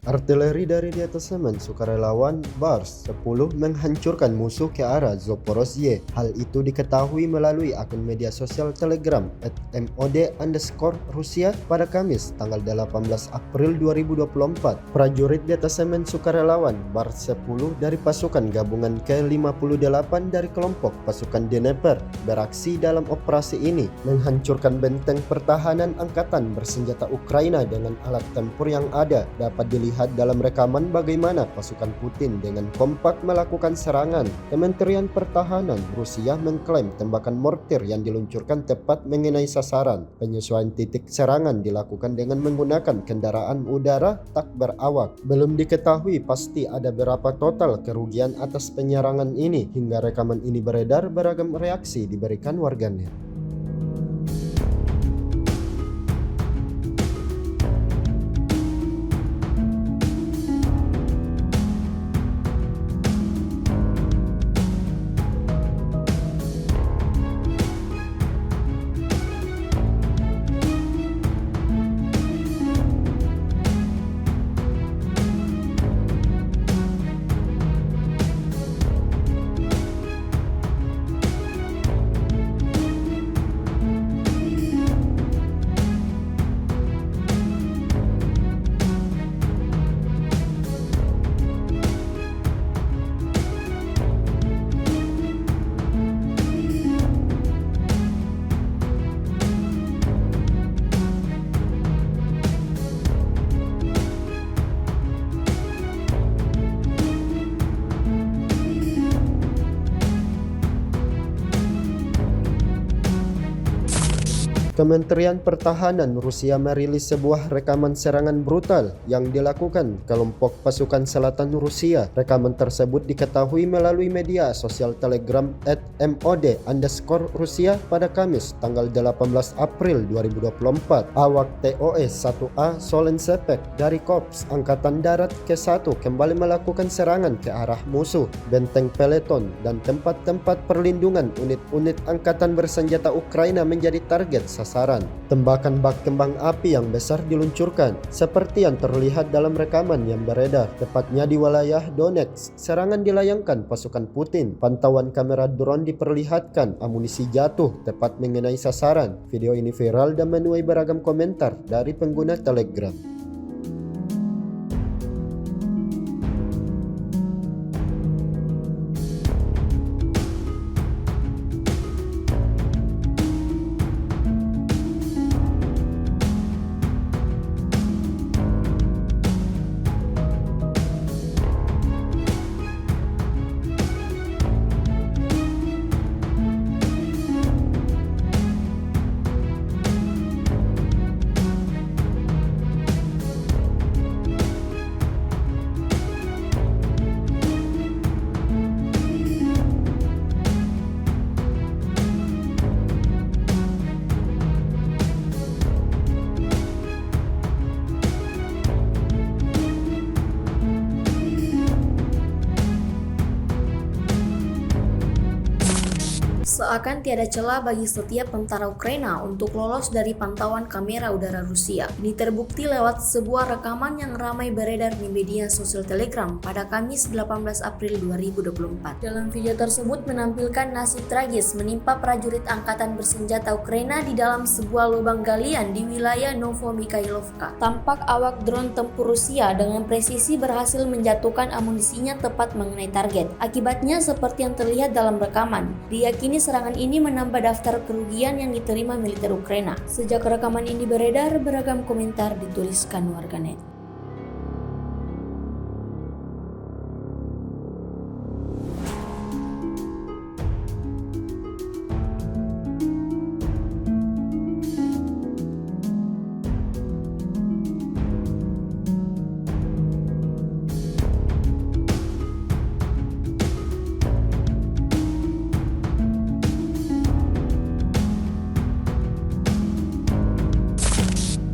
Artileri dari detasemen sukarelawan Bars 10 menghancurkan musuh ke arah Zaporozhye. Hal itu diketahui melalui akun media sosial Telegram @mod_Rusia pada Kamis tanggal 18 April 2024. Prajurit detasemen sukarelawan Bars 10 dari pasukan gabungan ke-58 dari kelompok pasukan Dnieper beraksi dalam operasi ini, menghancurkan benteng pertahanan angkatan bersenjata Ukraina dengan alat tempur yang ada. Dapat dilihat dalam rekaman bagaimana pasukan Putin dengan kompak melakukan serangan. Kementerian Pertahanan Rusia mengklaim tembakan mortir yang diluncurkan tepat mengenai sasaran. Penyesuaian titik serangan dilakukan dengan menggunakan kendaraan udara tak berawak. Belum diketahui pasti ada berapa total kerugian atas penyerangan ini. Hingga rekaman ini beredar, beragam reaksi diberikan warganet. Kementerian Pertahanan Rusia merilis sebuah rekaman serangan brutal yang dilakukan kelompok pasukan selatan Rusia. Rekaman tersebut diketahui melalui media sosial Telegram @mod_Rusia pada Kamis tanggal 18 April 2024. Awak TOS-1A Solensepek dari Korps Angkatan Darat ke-1 kembali melakukan serangan ke arah musuh, benteng peleton, dan tempat-tempat perlindungan unit-unit angkatan bersenjata Ukraina menjadi target sasaran. Tembakan bak kembang api yang besar diluncurkan, seperti yang terlihat dalam rekaman yang beredar, tepatnya di wilayah Donetsk. Serangan dilayangkan pasukan Putin. Pantauan kamera drone diperlihatkan amunisi jatuh tepat mengenai sasaran. Video ini viral dan menuai beragam komentar dari pengguna Telegram. Seakan tiada celah bagi setiap tentara Ukraina untuk lolos dari pantauan kamera udara Rusia. Ini terbukti lewat sebuah rekaman yang ramai beredar di media sosial Telegram pada Kamis 18 April 2024. Dalam video tersebut menampilkan nasib tragis menimpa prajurit angkatan bersenjata Ukraina di dalam sebuah lubang galian di wilayah Novomikhailovka. Tampak awak drone tempur Rusia dengan presisi berhasil menjatuhkan amunisinya tepat mengenai target. Akibatnya seperti yang terlihat dalam rekaman, diyakini serangan ini menambah daftar kerugian yang diterima militer Ukraina. Sejak rekaman ini beredar, beragam komentar dituliskan warganet.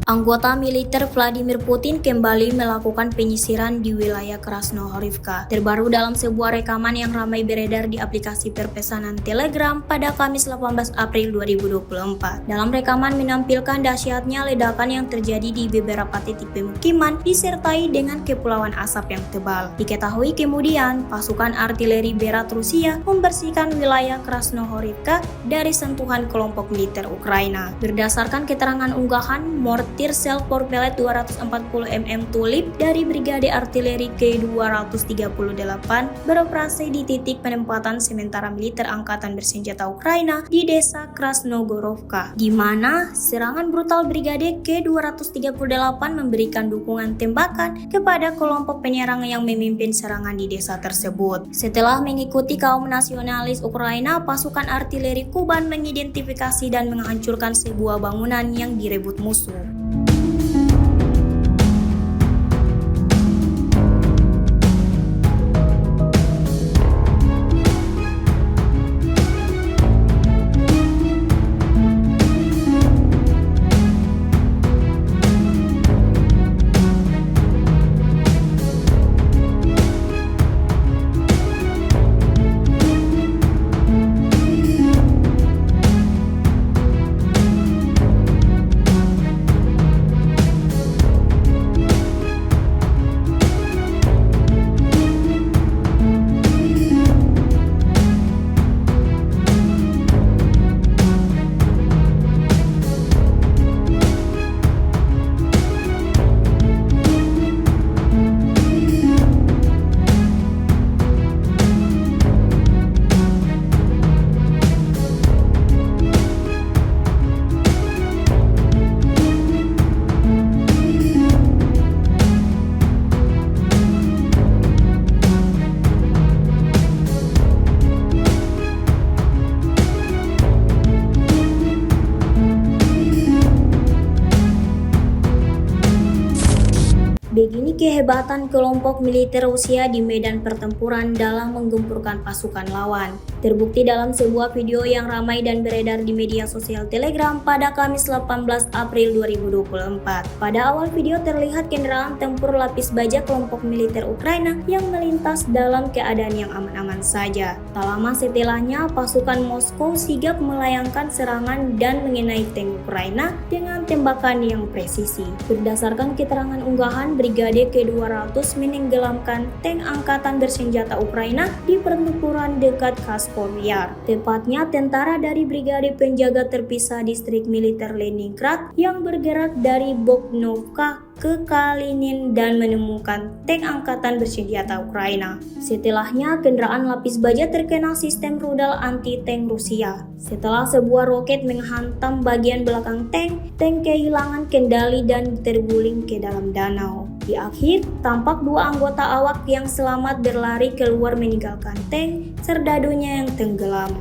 Anggota militer Vladimir Putin kembali melakukan penyisiran di wilayah Krasnohorivka. Terbaru dalam sebuah rekaman yang ramai beredar di aplikasi perpesanan Telegram pada Kamis 18 April 2024. Dalam rekaman menampilkan dahsyatnya ledakan yang terjadi di beberapa titik pemukiman disertai dengan kepulauan asap yang tebal. Diketahui kemudian pasukan artileri berat Rusia membersihkan wilayah Krasnohorivka dari sentuhan kelompok militer Ukraina. Berdasarkan keterangan unggahan, mortir self-propelled 240 mm Tulip dari Brigade Artileri K-238 beroperasi di titik penempatan sementara militer Angkatan Bersenjata Ukraina di desa Krasnogorovka, di mana serangan brutal Brigade K-238 memberikan dukungan tembakan kepada kelompok penyerang yang memimpin serangan di desa tersebut. Setelah mengikuti kaum nasionalis Ukraina, pasukan artileri Kuban mengidentifikasi dan menghancurkan sebuah bangunan yang direbut musuh. Begini kehebatan kelompok militer Rusia di medan pertempuran dalam menggempurkan pasukan lawan. Terbukti dalam sebuah video yang ramai dan beredar di media sosial Telegram pada Kamis 18 April 2024. Pada awal video terlihat kendaraan tempur lapis baja kelompok militer Ukraina yang melintas dalam keadaan yang aman-aman saja. Tak lama setelahnya, pasukan Moskow sigap melayangkan serangan dan mengenai tank Ukraina dengan tembakan yang presisi. Berdasarkan keterangan unggahan, Brigade K-200 menenggelamkan tank Angkatan Bersenjata Ukraina di pertempuran dekat Kharkov Yar. Tepatnya tentara dari Brigade Penjaga Terpisah Distrik Militer Leningrad yang bergerak dari Bognovka ke Kalinin dan menemukan tank Angkatan Bersenjata Ukraina. Setelahnya, kendaraan lapis baja terkena sistem rudal anti-tank Rusia. Setelah sebuah roket menghantam bagian belakang tank, tank kehilangan kendali dan terguling ke dalam danau. Di akhir, tampak dua anggota awak yang selamat berlari keluar meninggalkan tank, serdadunya yang tenggelam.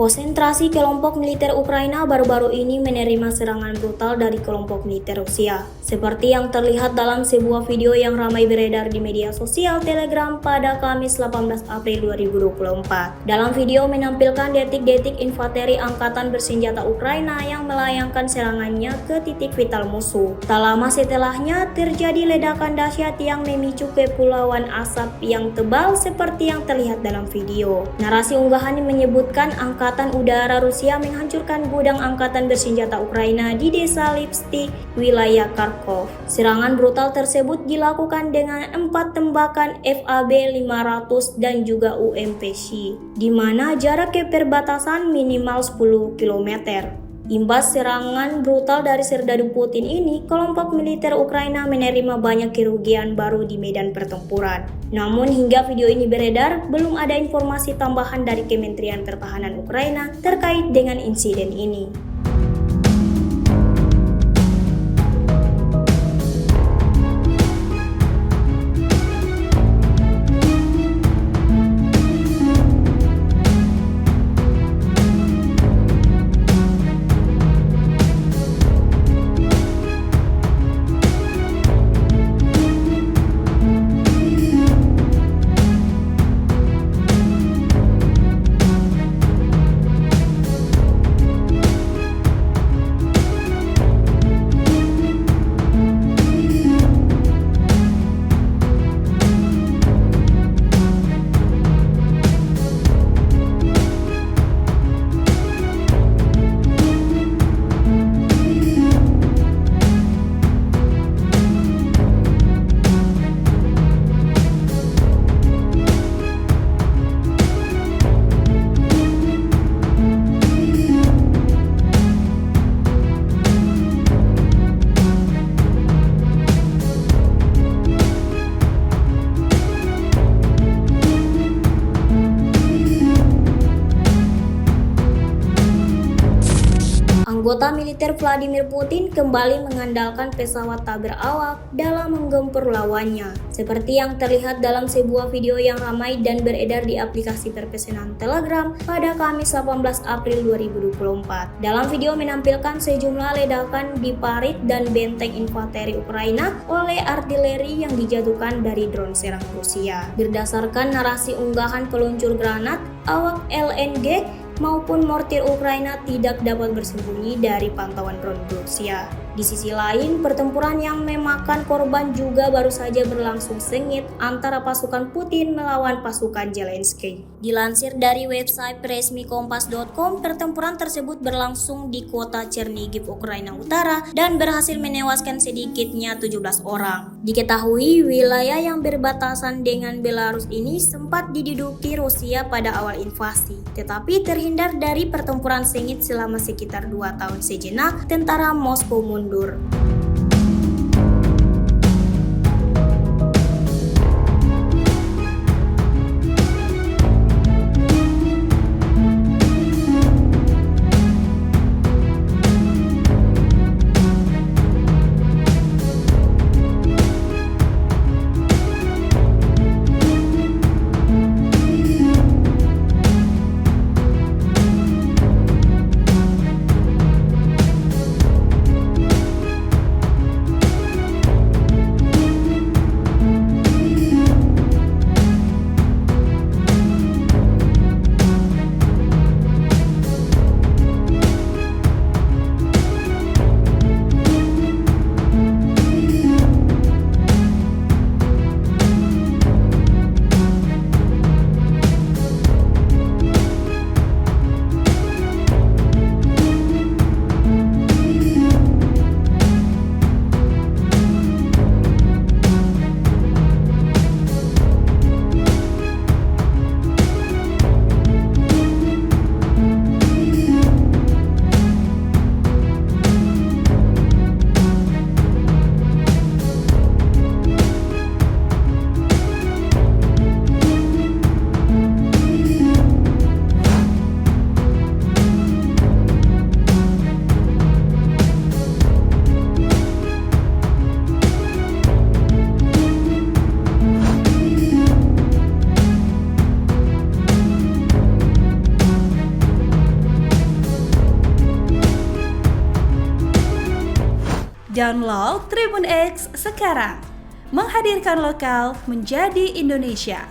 Konsentrasi kelompok militer Ukraina baru-baru ini menerima serangan brutal dari kelompok militer Rusia, seperti yang terlihat dalam sebuah video yang ramai beredar di media sosial Telegram pada Kamis 18 April 2024. Dalam video menampilkan detik-detik infanteri Angkatan Bersenjata Ukraina yang melayangkan serangannya ke titik vital musuh. Tak lama setelahnya terjadi ledakan dahsyat yang memicu kepulauan asap yang tebal seperti yang terlihat dalam video. Narasi unggahan menyebutkan Angkatan Udara Rusia menghancurkan gudang Angkatan Bersenjata Ukraina di desa Lipsty, wilayah Kharkov. Serangan brutal tersebut dilakukan dengan 4 tembakan FAB-500 dan juga UMPC, di mana jarak ke perbatasan minimal 10 km. Imbas serangan brutal dari Serdadu Putin ini, kelompok militer Ukraina menerima banyak kerugian baru di medan pertempuran. Namun hingga video ini beredar, belum ada informasi tambahan dari Kementerian Pertahanan Ukraina terkait dengan insiden ini. Anggota militer Vladimir Putin kembali mengandalkan pesawat tak berawak dalam menggempur lawannya, seperti yang terlihat dalam sebuah video yang ramai dan beredar di aplikasi perpesanan Telegram pada Kamis 18 April 2024. Dalam video menampilkan sejumlah ledakan di parit dan benteng infanteri Ukraina oleh artileri yang dijatuhkan dari drone serang Rusia. Berdasarkan narasi unggahan peluncur granat, awak LNG maupun mortir Ukraina tidak dapat bersembunyi dari pantauan drone Rusia. Di sisi lain, pertempuran yang memakan korban juga baru saja berlangsung sengit antara pasukan Putin melawan pasukan Zelensky. Dilansir dari website resmi kompas.com, pertempuran tersebut berlangsung di kota Chernihiv, Ukraina Utara dan berhasil menewaskan sedikitnya 17 orang. Diketahui wilayah yang berbatasan dengan Belarus ini sempat diduduki Rusia pada awal invasi, tetapi terhindar dari pertempuran sengit selama sekitar 2 tahun sejenak tentara Moskow mundur. Download Tribun X sekarang, menghadirkan lokal menjadi Indonesia.